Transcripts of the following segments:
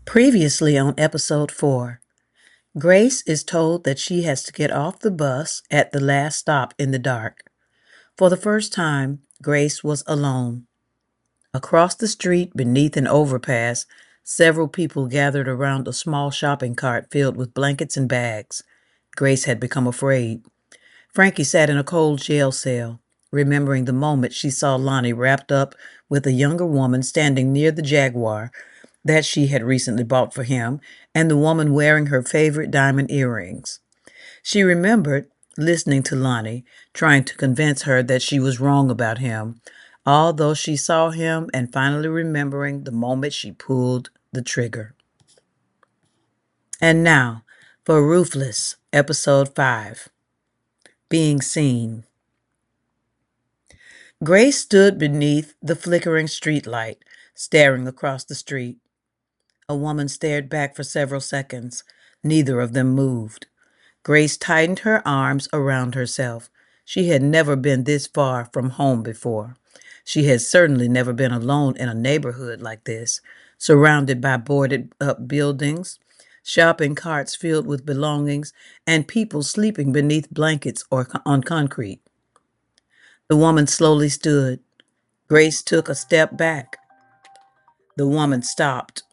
Previously on episode 4, Grace is told that she has to get off the bus at the last stop in the dark. For the first time, Grace was alone. Across the street, beneath an overpass, several people gathered around a small shopping cart filled with blankets and bags. Grace had become afraid. Frankie sat in a cold jail cell, remembering the moment she saw Lonnie wrapped up with a younger woman standing near the Jaguar that she had recently bought for him, and the woman wearing her favorite diamond earrings. She remembered listening to Lonnie, trying to convince her that she was wrong about him, although she saw him and finally remembering the moment she pulled the trigger. And now, for Roofless, episode 5, Being Seen. Grace stood beneath the flickering streetlight, staring across the street. A woman stared back for several seconds. Neither of them moved. Grace tightened her arms around herself. She had never been this far from home before. She had certainly never been alone in a neighborhood like this, surrounded by boarded up buildings, shopping carts filled with belongings, and people sleeping beneath blankets or on concrete. The woman slowly stood. Grace took a step back. The woman stopped.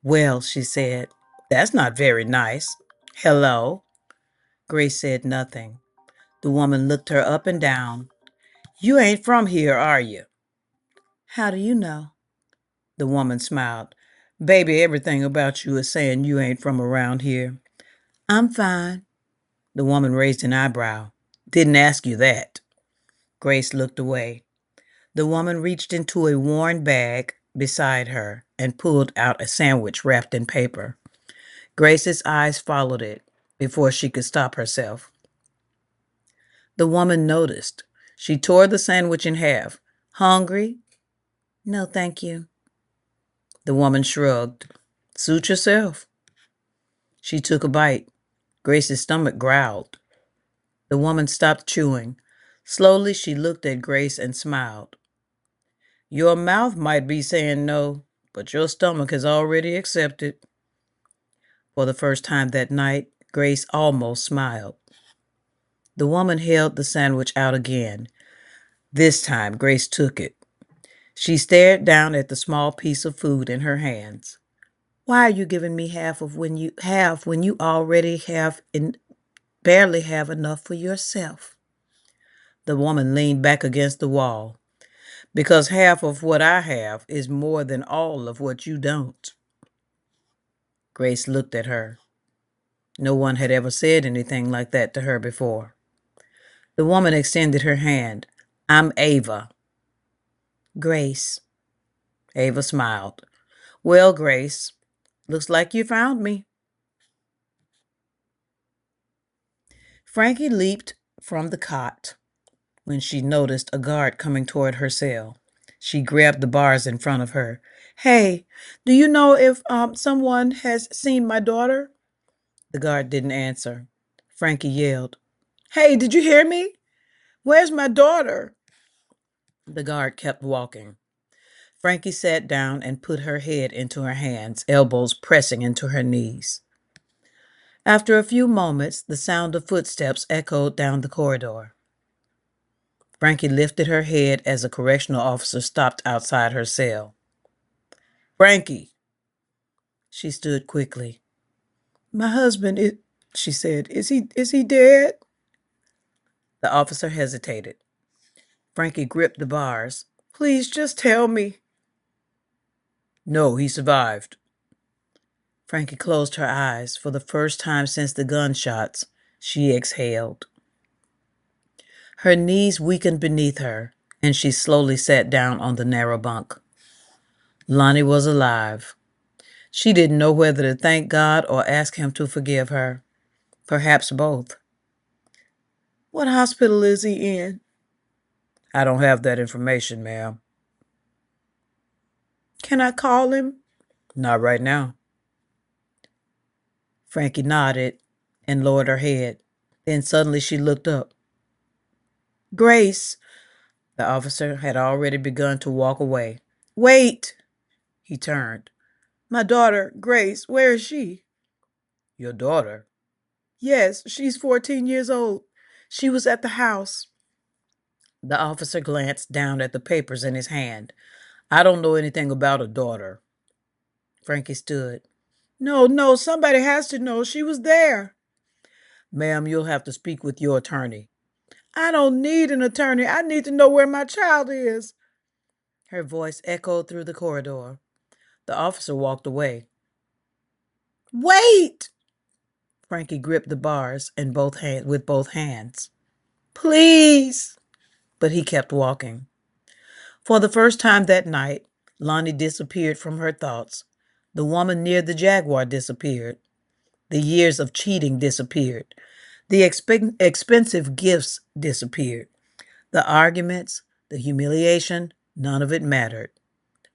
"Well," she said, "that's not very nice. Hello?" Grace said nothing. The woman looked her up and down. "You ain't from here, are you?" "How do you know?" The woman smiled. "Baby, everything about you is saying you ain't from around here." "I'm fine." The woman raised an eyebrow. "Didn't ask you that." Grace looked away. The woman reached into a worn bag beside her and pulled out a sandwich wrapped in paper. Grace's eyes followed it before she could stop herself. The woman noticed. She tore the sandwich in half. "Hungry?" "No, thank you." The woman shrugged. "Suit yourself." She took a bite. Grace's stomach growled. The woman stopped chewing. Slowly, she looked at Grace and smiled. "Your mouth might be saying no, but your stomach has already accepted." For the first time that night, Grace almost smiled. The woman held the sandwich out again. This time, Grace took it. She stared down at the small piece of food in her hands. "Why are you giving me half when you already have and barely have enough for yourself?" The woman leaned back against the wall. "Because half of what I have is more than all of what you don't." Grace looked at her. No one had ever said anything like that to her before. The woman extended her hand. "I'm Ava." "Grace." Ava smiled. "Well, Grace, looks like you found me." Frankie leaped from the cot when she noticed a guard coming toward her cell. She grabbed the bars in front of her. "Hey, do you know if someone has seen my daughter?" The guard didn't answer. Frankie yelled, "Hey, did you hear me? Where's my daughter?" The guard kept walking. Frankie sat down and put her head into her hands, elbows pressing into her knees. After a few moments, the sound of footsteps echoed down the corridor. Frankie lifted her head as a correctional officer stopped outside her cell. "Frankie!" She stood quickly. "My husband, she said. Is he dead?" The officer hesitated. Frankie gripped the bars. "Please just tell me." "No, he survived." Frankie closed her eyes. For the first time since the gunshots, she exhaled. Her knees weakened beneath her, and she slowly sat down on the narrow bunk. Lonnie was alive. She didn't know whether to thank God or ask him to forgive her. Perhaps both. "What hospital is he in?" "I don't have that information, ma'am." "Can I call him?" "Not right now." Frankie nodded and lowered her head. Then suddenly she looked up. "Grace!" The officer had already begun to walk away. "Wait!" He turned. My daughter, Grace, where is she? Your daughter? Yes, she's 14 years old. She was at the house. The officer glanced down at the papers in his hand. I don't know anything about a daughter. Frankie stood. No, no, somebody has to know. She was there. Ma'am, you'll have to speak with your attorney. I don't need an attorney. I need to know where my child is. Her voice echoed through the corridor. The officer walked away. Wait! Frankie gripped the bars with both hands. Please! But he kept walking. For the first time that night, Lonnie disappeared from her thoughts. The woman near the Jaguar disappeared. The years of cheating disappeared. The expensive gifts disappeared. The arguments, the humiliation, none of it mattered.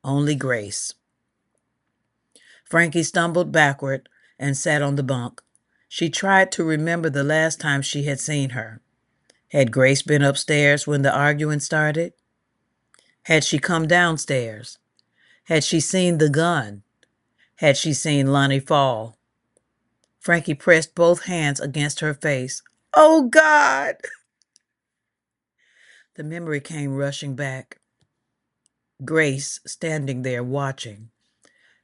Only Grace. Frankie stumbled backward and sat on the bunk. She tried to remember the last time she had seen her. Had Grace been upstairs when the arguing started? Had she come downstairs? Had she seen the gun? Had she seen Lonnie fall? Frankie pressed both hands against her face. Oh, God! The memory came rushing back. Grace standing there watching.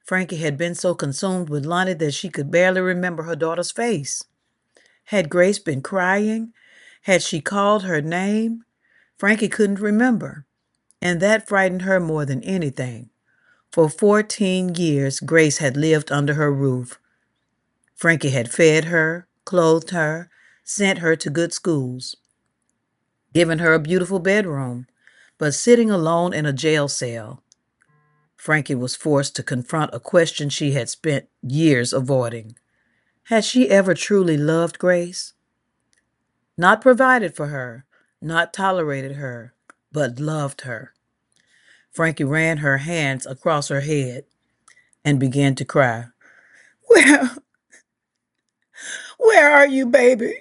Frankie had been so consumed with Lonnie that she could barely remember her daughter's face. Had Grace been crying? Had she called her name? Frankie couldn't remember, and that frightened her more than anything. For 14 years, Grace had lived under her roof. Frankie had fed her, clothed her, sent her to good schools, given her a beautiful bedroom, but sitting alone in a jail cell, Frankie was forced to confront a question she had spent years avoiding. Had she ever truly loved Grace? Not provided for her, not tolerated her, but loved her. Frankie ran her hands across her head and began to cry. Where, where are you, baby?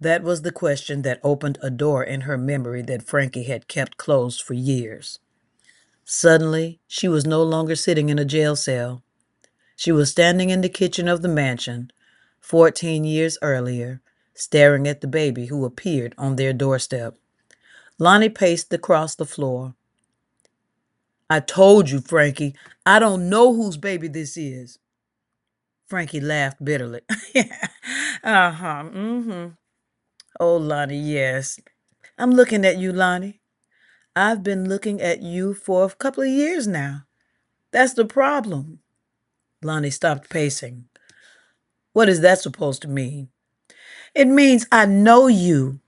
That was the question that opened a door in her memory that Frankie had kept closed for years. Suddenly, she was no longer sitting in a jail cell. She was standing in the kitchen of the mansion, 14 years earlier, staring at the baby who appeared on their doorstep. Lonnie paced across the floor. I told you, Frankie, I don't know whose baby this is. Frankie laughed bitterly. Uh-huh, mm-hmm. Oh, Lonnie, yes. I'm looking at you, Lonnie. I've been looking at you for a couple of years now. That's the problem. Lonnie stopped pacing. What is that supposed to mean? It means I know you,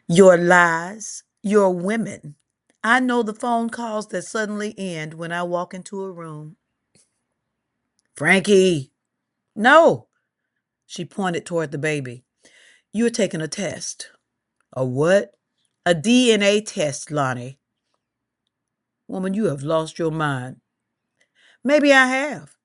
your lies, your women. I know the phone calls that suddenly end when I walk into a room. Frankie! No! She pointed toward the baby. You're taking a test. A what? A DNA test, Lonnie. Woman, you have lost your mind. Maybe I have.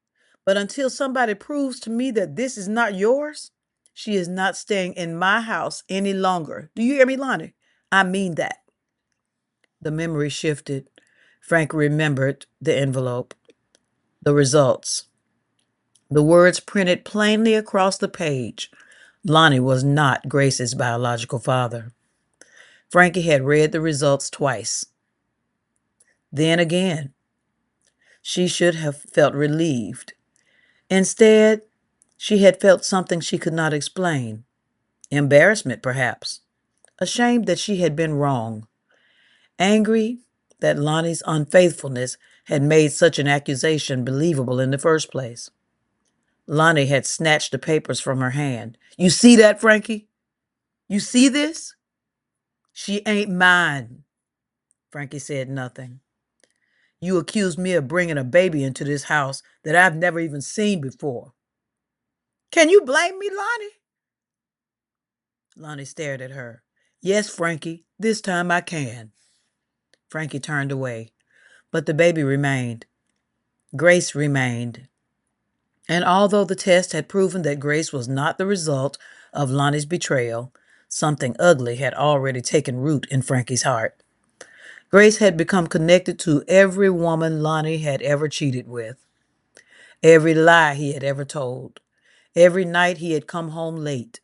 But until somebody proves to me that this is not yours, she is not staying in my house any longer. Do you hear me, Lonnie? I mean that. The memory shifted. Frank remembered the envelope, the results, the words printed plainly across the page. Lonnie was not Grace's biological father. Frankie had read the results twice. Then again, she should have felt relieved. Instead, she had felt something she could not explain. Embarrassment, perhaps. Ashamed that she had been wrong. Angry that Lonnie's unfaithfulness had made such an accusation believable in the first place. Lonnie had snatched the papers from her hand. You see that, Frankie? You see this? She ain't mine. Frankie said nothing. You accused me of bringing a baby into this house that I've never even seen before. Can you blame me, Lonnie? Lonnie stared at her. Yes, Frankie, this time I can. Frankie turned away, but the baby remained. Grace remained. And although the test had proven that Grace was not the result of Lonnie's betrayal, something ugly had already taken root in Frankie's heart. Grace had become connected to every woman Lonnie had ever cheated with, every lie he had ever told, every night he had come home late,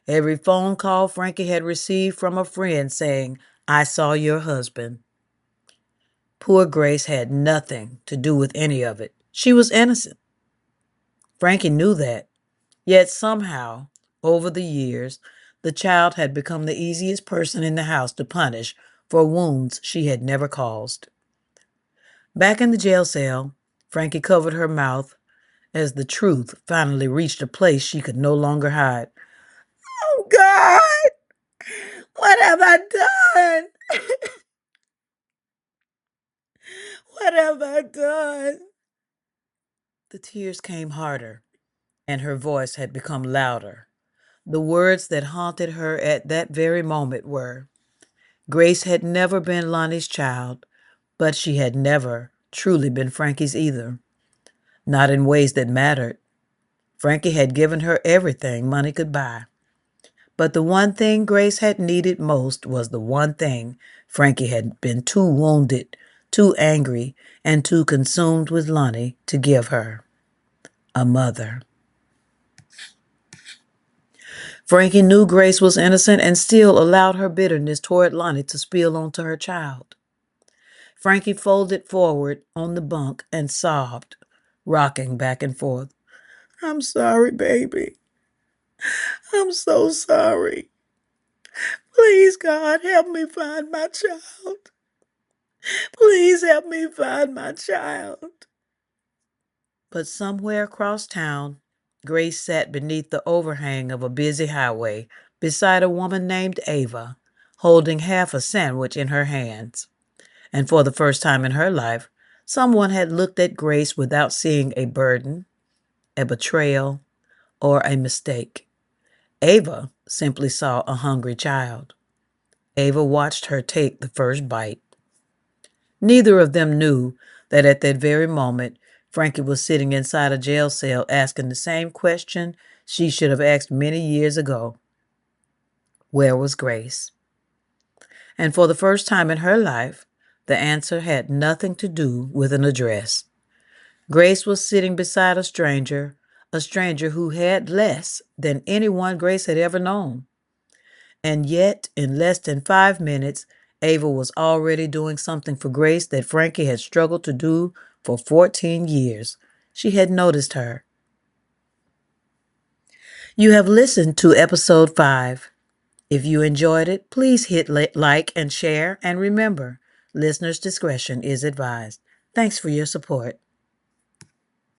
every phone call Frankie had received from a friend saying, "I saw your husband." Poor Grace had nothing to do with any of it. She was innocent. Frankie knew that. Yet somehow, over the years, the child had become the easiest person in the house to punish for wounds she had never caused. Back in the jail cell, Frankie covered her mouth as the truth finally reached a place she could no longer hide. "Oh, God! What have I done? What have I done?" The tears came harder, and her voice had become louder. The words that haunted her at that very moment were, Grace had never been Lonnie's child, but she had never truly been Frankie's either. Not in ways that mattered. Frankie had given her everything money could buy. But the one thing Grace had needed most was the one thing Frankie had been too wounded, too angry, and too consumed with Lonnie to give her: a mother. Frankie knew Grace was innocent and still allowed her bitterness toward Lonnie to spill onto her child. Frankie folded forward on the bunk and sobbed, rocking back and forth. "I'm sorry, baby. I'm so sorry. Please, God, help me find my child. Please help me find my child." But somewhere across town, Grace sat beneath the overhang of a busy highway beside a woman named Ava, holding half a sandwich in her hands. And for the first time in her life, someone had looked at Grace without seeing a burden, a betrayal, or a mistake. Ava simply saw a hungry child. Ava watched her take the first bite. Neither of them knew that at that very moment, Frankie was sitting inside a jail cell asking the same question she should have asked many years ago. Where was Grace? And for the first time in her life, the answer had nothing to do with an address. Grace was sitting beside a stranger who had less than anyone Grace had ever known. And yet, in less than 5 minutes, Ava was already doing something for Grace that Frankie had struggled to do for 14 years. She had noticed her. You have listened to episode 5. If you enjoyed it, please hit like and share. And remember, listeners' discretion is advised. Thanks for your support.